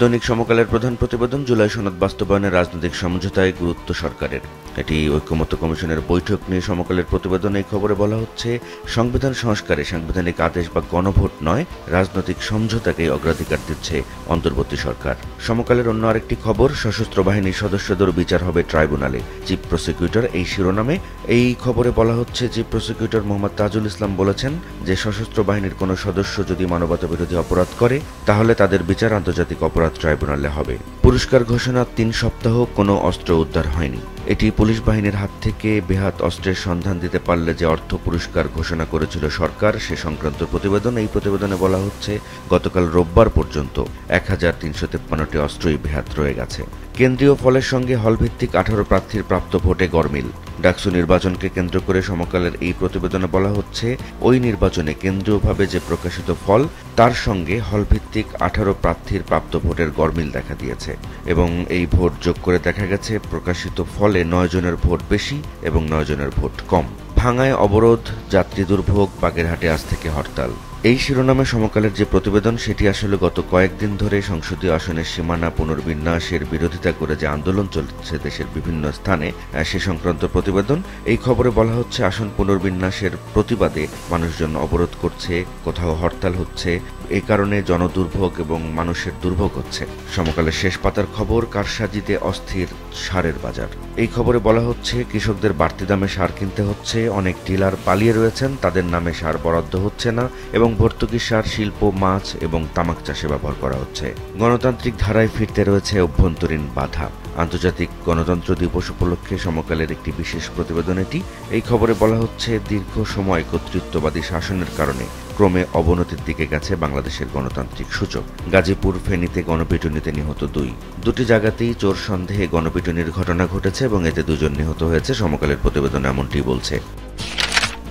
দৈনিক সমকালের প্রধান প্রতিবেদন, জুলাই সনদ বাস্তবায়নে রাজনৈতিক সমঝোতায় গুরুত্ব সরকারের। এটি ঐকমত্য কমিশনের বৈঠক নিয়ে সমকালের প্রতিবেদনে এই খবরে বলা হচ্ছে, সংবিধান সংস্কারে সাংবিধানিক আদেশ বা গণভোট নয়, রাজনৈতিক সমঝোতাকে অগ্রাধিকার দিচ্ছে অন্তর্বর্তী সরকার। সমকালের অন্য আরেকটি খবর, সশস্ত্র বাহিনীর সদস্যদের বিচার হবে ট্রাইব্যুনালে, চিফ প্রসিকিউটর এই শিরোনামে। এই খবরে বলা হচ্ছে, চিফ প্রসিকিউটর মোহাম্মদ তাজুল ইসলাম বলেছেন যে সশস্ত্র বাহিনীর কোনো সদস্য যদি মানবতা বিরোধী অপরাধ করে তাহলে তাদের বিচার আন্তর্জাতিক অপরাধ ট্রাইব্যুনালে হবে। পুরস্কার ঘোষণা, 3 সপ্তাহ কোনো অস্ত্র উদ্ধার হয়নি। এটি পুলিশ বাহিনীর হাত থেকে বেহাত অস্ত্রের সন্ধান দিতে পারলে যে অর্থ পুরস্কার ঘোষণা করেছিল সরকার সে সংক্রান্ত প্রতিবেদন। এই প্রতিবেদনে বলা হচ্ছে, গতকাল রোববার পর্যন্ত 1353টি অস্ত্রই বেহাত রয়ে গেছে। কেন্দ্রীয় ফলের সঙ্গে হলভিত্তিক 18 প্রার্থীর প্রাপ্ত ভোটে গরমিল। ডাকসু নির্বাচনকে কেন্দ্র করে সমকালের এই প্রতিবেদনে বলা হচ্ছে, ওই নির্বাচনে কেন্দ্রীয়ভাবে যে প্রকাশিত ফল তার সঙ্গে হলভিত্তিক 18 প্রার্থীর প্রাপ্ত ভোটের গরমিল দেখা দিয়েছে এবং এই ভোট যোগ করে দেখা গেছে প্রকাশিত ফলে 9 জনের ভোট বেশি এবং 9 জনের ভোট কম। ভাঙায় অবরোধ, যাত্রী দুর্ভোগ, বাগেরহাটে আজ থেকে হরতাল। এই শিরোনামে সমকালের যে প্রতিবেদন সেটি আসলে গত কয়েকদিন ধরে সংসদীয় আসনের সীমানা পুনর্বিন্যাসের বিরোধিতা করে যে আন্দোলন চলছে দেশের বিভিন্ন স্থানে সে সংক্রান্ত প্রতিবেদন। এই খবরে বলা হচ্ছে, আসন পুনর্বিন্যাসের প্রতিবাদে মানুষজন অবরোধ করছে, কোথাও হরতাল হচ্ছে, এই কারণে জনদুর্ভোগ এবং মানুষের দুর্ভোগ হচ্ছে। সমকালের শেষ পাতার খবর, কারসাজিতে অস্থির সারের বাজার। এই খবরে বলা হচ্ছে, কৃষকদের বাড়তি দামে সার কিনতে হচ্ছে, অনেক ডিলার পালিয়ে রয়েছেন, তাদের নামে সার বরাদ্দ হচ্ছে না এবং ভর্তুকি সার শিল্প, মাছ এবং তামাক চাষে ব্যবহার করা হচ্ছে। গণতান্ত্রিক ধারায় ফিরতে রয়েছে অভ্যন্তরীণ বাধা। আন্তর্জাতিক গণতন্ত্র দিবস উপলক্ষে সমকালের একটি বিশেষ প্রতিবেদন এটি। এই খবরে বলা হচ্ছে, দীর্ঘ সময় কর্তৃত্ববাদী শাসনের কারণে ক্রমে অবনতির দিকে গেছে বাংলাদেশের গণতান্ত্রিক সূচক। গাজীপুর, ফেনীতে গণপিটুনিতে নিহত 2 জায়গাতেই চোর সন্দেহে গণপিটুনির ঘটনা ঘটেছে এবং এতে 2 জন নিহত হয়েছে। সমকালের প্রতিবেদন এমনটি বলছে।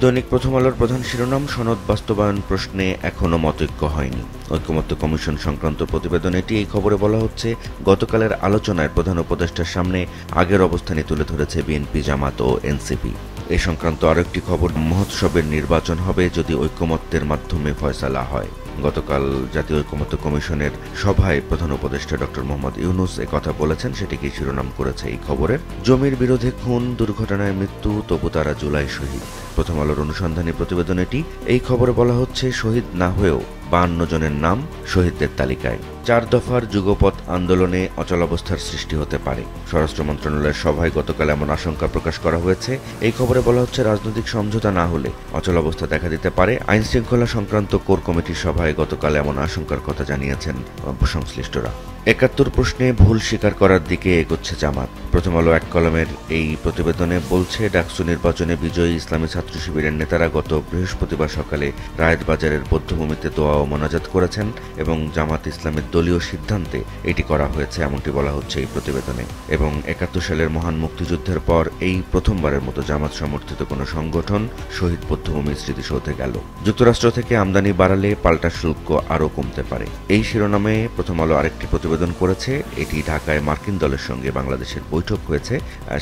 দৈনিক প্রথম আলোর প্রধান শিরোনাম, সনদ বাস্তবায়ন প্রশ্নে এখনো মতৈক্য হয়নি। ঐকমত্য কমিশন সংক্রান্ত প্রতিবেদন এটি। এই খবরে বলা হচ্ছে, গতকালের আলোচনায় প্রধান উপদেষ্টার সামনে আগের অবস্থানে তুলে ধরেছে বিএনপি, জামাত ও এনসিপি। এই সংক্রান্ত আরও একটি খবর, মহোৎসবের নির্বাচন হবে যদি ঐকমত্যের মাধ্যমে ফয়সালা হয়। গতকাল জাতীয় ঐকমত্য কমিশনের সভায় প্রধান উপদেষ্টা ডক্টর মোহাম্মদ ইউনূস কথা বলেছেন, সেটিকে শিরোনাম করেছে এই খবরের। জমির বিরোধে খুন, দুর্ঘটনায় মৃত্যু, তবু তারা জুলাই শহীদ। প্রথম আলোর অনুসন্ধানী প্রতিবেদন এটি। এই খবরে বলা হচ্ছে, শহীদ না হয়েও 52 জনের নাম শহীদদের তালিকায়। 4 দফার যুগপৎ আন্দোলনে অচলাবস্থার সৃষ্টি হতে পারে। স্বরাষ্ট্র মন্ত্রণালয়ের সভায় গতকাল এমন আশঙ্কা প্রকাশ করা হয়েছে। এই খবরে বলা হচ্ছে, রাজনৈতিক সমঝোতা না হলে অচলাবস্থা দেখা দিতে পারে। আইন শৃঙ্খলা সংক্রান্ত কোর কমিটির সভায় গতকাল এমন আশঙ্কার কথা জানিয়েছেন সংশ্লিষ্টরা। 71 প্রশ্নে ভুল স্বীকার করার দিকে এগোচ্ছে জামাত। প্রথম আলো 1 কলমের এই প্রতিবেদনে বলছে, ডাকসু নির্বাচনে বিজয়ী ইসলামী ছাত্র শিবিরের নেতারা গত বৃহস্পতিবার সকালে রায়ের বাজারের বধ্যভূমিতে দোয়া ও মোনাজাত করেছেন এবং জামাত ইসলামের দলীয় সিদ্ধান্তে এটি করা হয়েছে এমনটি বলা হচ্ছে এই প্রতিবেদনে। এবং 71 সালের মহান মুক্তিযুদ্ধের পর এই প্রথমবারের মতো জামাত সমর্থিত কোনো সংগঠন শহীদ বধ্যভূমির স্মৃতিসৌধে গেল। যুক্তরাষ্ট্র থেকে আমদানি বাড়ালে পাল্টা শুল্ক আরও কমতে পারে। এই শিরোনামে প্রথম আলো আরেকটি প্রতিবেদন করেছে। এটি ঢাকায় মার্কিন দলের সঙ্গে বাংলাদেশের বৈঠক হয়েছে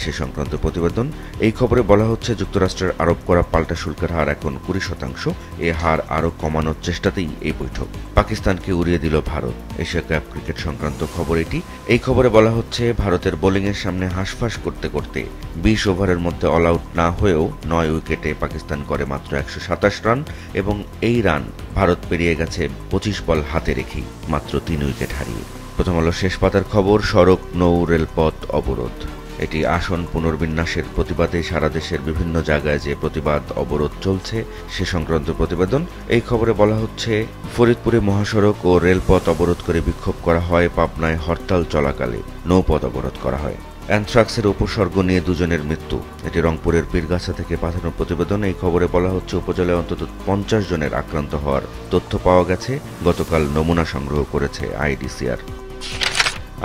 সে সংক্রান্ত প্রতিবেদন। এই খবরে বলা হচ্ছে, যুক্তরাষ্ট্রের আরোপ করা পাল্টা শুল্কের হার এখন 20%। এ হার আরও কমানোর চেষ্টাতেই এই বৈঠক। পাকিস্তানকে উড়িয়ে দিল ভারত। এশিয়া কাপ ক্রিকেট সংক্রান্ত খবর এটি। এই খবরে বলা হচ্ছে, ভারতের বোলিংয়ের সামনে হাঁসফাঁস করতে করতে 20 ওভারের মধ্যে অল আউট না হয়েও 9 উইকেটে পাকিস্তান করে মাত্র 127 রান এবং এই রান ভারত পেরিয়ে গেছে 25 বল হাতে রেখেই মাত্র 3 উইকেট হারিয়ে। প্রথম আলো শেষ পাতার খবর, সড়ক, নৌ, রেলপথ অবরোধ। এটি আসন পুনর্বিন্যাসের প্রতিবাদে সারা দেশের বিভিন্ন জায়গায় যে প্রতিবাদ অবরোধ চলছে সে সংক্রান্ত প্রতিবেদন। এই খবরে বলা হচ্ছে, ফরিদপুরে মহাসড়ক ও রেলপথ অবরোধ করে বিক্ষোভ করা হয়। পাবনায় হরতাল চলাকালে নৌপথ অবরোধ করা হয়। অ্যানথ্রাক্সের উপসর্গ নিয়ে 2 জনের মৃত্যু। এটি রংপুরের পীরগাছা থেকে পাঠানো প্রতিবেদন। এই খবরে বলা হচ্ছে, উপজেলায় অন্তত 50 জনের আক্রান্ত হওয়ার তথ্য পাওয়া গেছে। গতকাল নমুনা সংগ্রহ করেছে আইডিসিআর।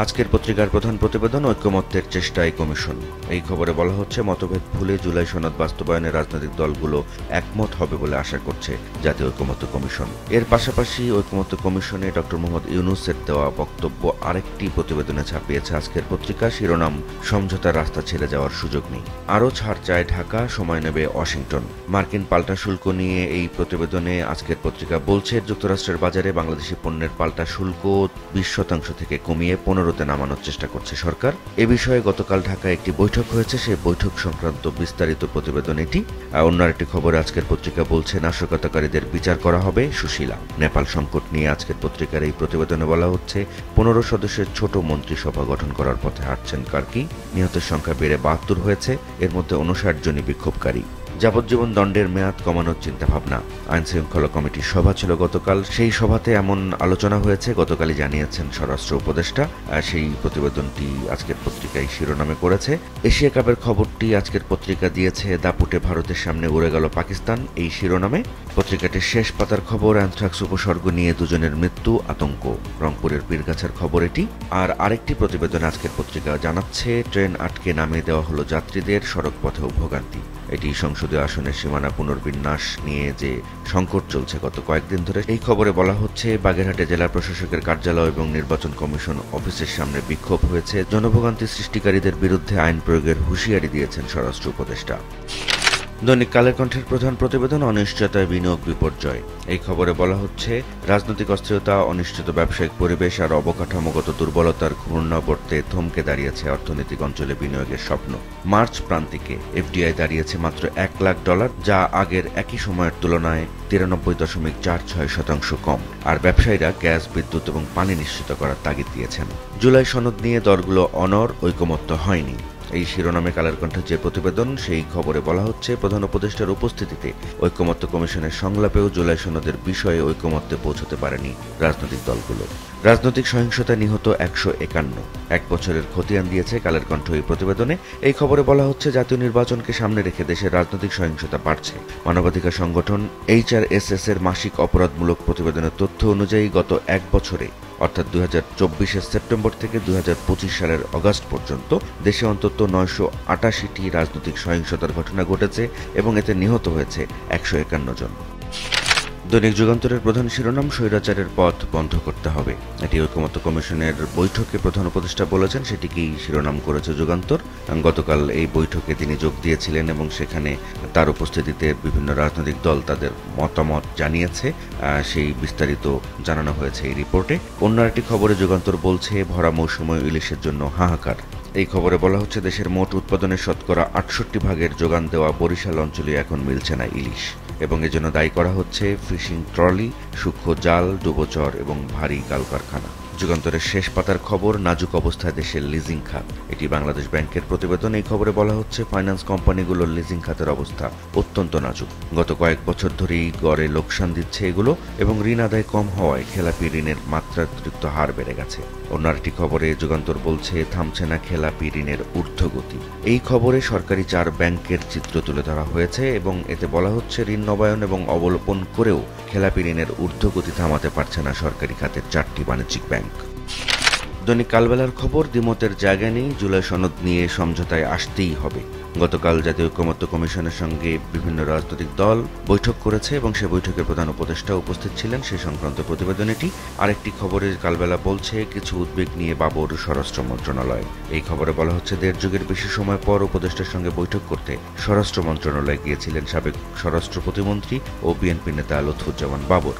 আজকের পত্রিকার প্রধান প্রতিবেদন, ঐকমত্যের চেষ্টায় কমিশন। এই খবরে বলা হচ্ছে, মতভেদ ভুলে জুলাই সনদ বাস্তবায়নে রাজনৈতিক দলগুলো একমত হবে বলে আশা করছে জাতীয় ঐকমত্য কমিশন। এর পাশাপাশি ঐকমত্য কমিশনে ডক্টর মোহাম্মদ ইউনূসের দেওয়া বক্তব্য আরেকটি প্রতিবেদনে ছাপিয়েছে আজকের পত্রিকা। শিরোনাম, সমঝোতার রাস্তা ছেড়ে যাওয়ার সুযোগ নেই, আরও ছাড় চায় ঢাকা, সময় নেবে ওয়াশিংটন। মার্কিন পাল্টা শুল্ক নিয়ে এই প্রতিবেদনে আজকের পত্রিকা বলছে, যুক্তরাষ্ট্রের বাজারে বাংলাদেশি পণ্যের পাল্টা শুল্ক 20% থেকে কমিয়ে 15-তে নামানোর চেষ্টা করছে সরকার। এ বিষয়ে গতকাল ঢাকায় একটি বৈঠক হয়েছে, সেই বৈঠক সংক্রান্ত বিস্তারিত প্রতিবেদন এটি। অন্য আরেকটি খবরে আজকের পত্রিকা বলছে, নাশকতাকারীদের বিচার করা হবে, সুশীলা। নেপাল সংকট নিয়ে আজকের পত্রিকার এই প্রতিবেদনে বলা হচ্ছে, 15 সদস্যের ছোট মন্ত্রিসভা গঠন করার পথে হাঁটছেন কার্কি। নিহতের সংখ্যা বেড়ে 72 হয়েছে, এর মধ্যে 59 জনই বিক্ষোভকারী। যাবজ্জীবন দণ্ডের মেয়াদ কমানোর চিন্তাভাবনা। আইন শৃঙ্খলা কমিটির সভা ছিল গতকাল, সেই সভাতে এমন আলোচনা হয়েছে গতকালই জানিয়েছেন স্বরাষ্ট্র উপদেষ্টা। সেই প্রতিবেদনটি আজকের পত্রিকায় শিরোনামে করেছে। এশিয়া কাপের খবরটি আজকের পত্রিকা দিয়েছে, দাপুটে ভারতের সামনে উড়ে গেল পাকিস্তান, এই শিরোনামে। পত্রিকাটির শেষ পাতার খবর, অ্যানথ্রাক্স উপসর্গ নিয়ে দুজনের মৃত্যু, আতঙ্ক। রংপুরের পীরগাছার খবর এটি। আর আরেকটি প্রতিবেদন আজকের পত্রিকা জানাচ্ছে, ট্রেন আটকে নামিয়ে দেওয়া হলো যাত্রীদের, সড়ক পথেও ভোগান্তি। এটি সংসদীয় আসনের সীমানা পুনর্বিন্যাস নিয়ে যে সংকট চলছে গত কয়েকদিন ধরে। এই খবরে বলা হচ্ছে, বাগেরহাটে জেলা প্রশাসকের কার্যালয় এবং নির্বাচন কমিশন অফিসের সামনে বিক্ষোভ হয়েছে। জনভোগান্তি সৃষ্টিকারীদের বিরুদ্ধে আইন প্রয়োগের হুঁশিয়ারি দিয়েছেন স্বরাষ্ট্র উপদেষ্টা। দৈনিক কালের কণ্ঠের প্রধান প্রতিবেদন, অনিশ্চয়তায় বিনিয়োগ বিপর্যয়। এই খবরে বলা হচ্ছে, রাজনৈতিক অস্থিরতা, অনিশ্চিত ব্যবসায়িক পরিবেশ আর অবকাঠামোগত দুর্বলতার ঘূর্ণাবর্তে থমকে দাঁড়িয়েছে অর্থনৈতিক অঞ্চলে বিনিয়োগের স্বপ্ন। মার্চ প্রান্তিকে এফডিআই দাঁড়িয়েছে মাত্র $1 লাখ, যা আগের একই সময়ের তুলনায় 93.46% কম। আর ব্যবসায়ীরা গ্যাস, বিদ্যুৎ এবং পানি নিশ্চিত করার তাগিদ দিয়েছেন। জুলাই সনদ নিয়ে দলগুলো অনড়, ঐকমত্য হয়নি। এই শিরোনামে কালের কণ্ঠের যে প্রতিবেদন, সেই খবরে বলা হচ্ছে, প্রধান উপদেষ্টার উপস্থিতিতে ঐকমত্য কমিশনের সংলাপেও জুলাই সনদের বিষয়ে ঐকমত্যে পৌঁছতে পারেনি রাজনৈতিক দলগুলো। রাজনৈতিক সহিংসতা নিহত 151, 1 বছরের খতিয়ান দিয়েছে কালের কণ্ঠ এই প্রতিবেদনে। এই খবরে বলা হচ্ছে, জাতীয় নির্বাচনকে সামনে রেখে দেশের রাজনৈতিক সহিংসতা বাড়ছে। মানবাধিকার সংগঠন HRSS এর মাসিক অপরাধমূলক প্রতিবেদনের তথ্য অনুযায়ী গত 1 বছরে, অর্থাৎ 2024-এর সেপ্টেম্বর থেকে 2025 সালের অগাস্ট পর্যন্ত দেশে অন্তত 988টি রাজনৈতিক সহিংসতার ঘটনা ঘটেছে এবং এতে নিহত হয়েছে 151 জন। দৈনিক যুগান্তরের প্রধান শিরোনাম, স্বৈরাচারের পথ বন্ধ করতে হবে। এটি ঐকমত্য কমিশনের বৈঠকে প্রধান উপদেষ্টা বলেছেন, সেটিকেই শিরোনাম করেছে যুগান্তর। গতকাল এই বৈঠকে তিনি যোগ দিয়েছিলেন এবং সেখানে তার উপস্থিতিতে বিভিন্ন রাজনৈতিক দল তাদের মতামত জানিয়েছে। সেই বিস্তারিত জানানো হয়েছে এই রিপোর্টে। অন্য একটি খবরে যুগান্তর বলছে, ভরা মৌসুমে ইলিশের জন্য হাহাকার। এই খবরে বলা হচ্ছে, দেশের মোট উৎপাদনের শতকরা 68% যোগান দেওয়া বরিশাল অঞ্চলে এখন মিলছে না ইলিশ, এবং এজন্য দায়ী করা হচ্ছে ফিশিং ট্রলি, সূক্ষ্ম জাল, ডুবোচর এবং ভারী কলকারখানা। যুগান্তরের শেষ পাতার খবর, নাজুক অবস্থায় দেশের লিজিং খাত। এটি বাংলাদেশ ব্যাংকের প্রতিবেদন। এই খবরে বলা হচ্ছে, ফাইন্যান্স কোম্পানিগুলোর লিজিং খাতের অবস্থা অত্যন্ত নাজুক। গত কয়েক বছর ধরেই গড়ে লোকসান দিচ্ছে এগুলো, এবং ঋণ আদায় কম হওয়ায় খেলাপি ঋণের মাত্রাতিরিক্ত হার বেড়ে গেছে। অন্য আরেকটি খবরে যুগান্তর বলছে, থামছে না খেলাপি ঋণের ঊর্ধ্বগতি। এই খবরে সরকারি 4 ব্যাংকের চিত্র তুলে ধরা হয়েছে এবং এতে বলা হচ্ছে, ঋণ নবায়ন এবং অবলোপন করেও খেলাপি ঋণের ঊর্ধ্বগতি থামাতে পারছে না সরকারি খাতের 4টি বাণিজ্যিক ব্যাংক। দৈনিক কালবেলার খবর, দ্বিমতের জায়গা নেই, জুলাই সনদ নিয়ে সমঝোতায় আসতেই হবে। গতকাল জাতীয় ঐকমত্য কমিশনের সঙ্গে বিভিন্ন রাজনৈতিক দল বৈঠক করেছে এবং সে বৈঠকের প্রধান উপদেষ্টা উপস্থিত ছিলেন। সে সংক্রান্ত প্রতিবেদন এটি। আরেকটি খবরে কালবেলা বলছে, কিছু উদ্বেগ নিয়ে বাবর স্বরাষ্ট্র মন্ত্রণালয়। এই খবরে বলা হচ্ছে, 1.5 যুগের বেশি সময় পর উপদেষ্টার সঙ্গে বৈঠক করতে স্বরাষ্ট্র মন্ত্রণালয়ে গিয়েছিলেন সাবেক স্বরাষ্ট্র প্রতিমন্ত্রী ও বিএনপি নেতা লুৎফুজ্জামান বাবর।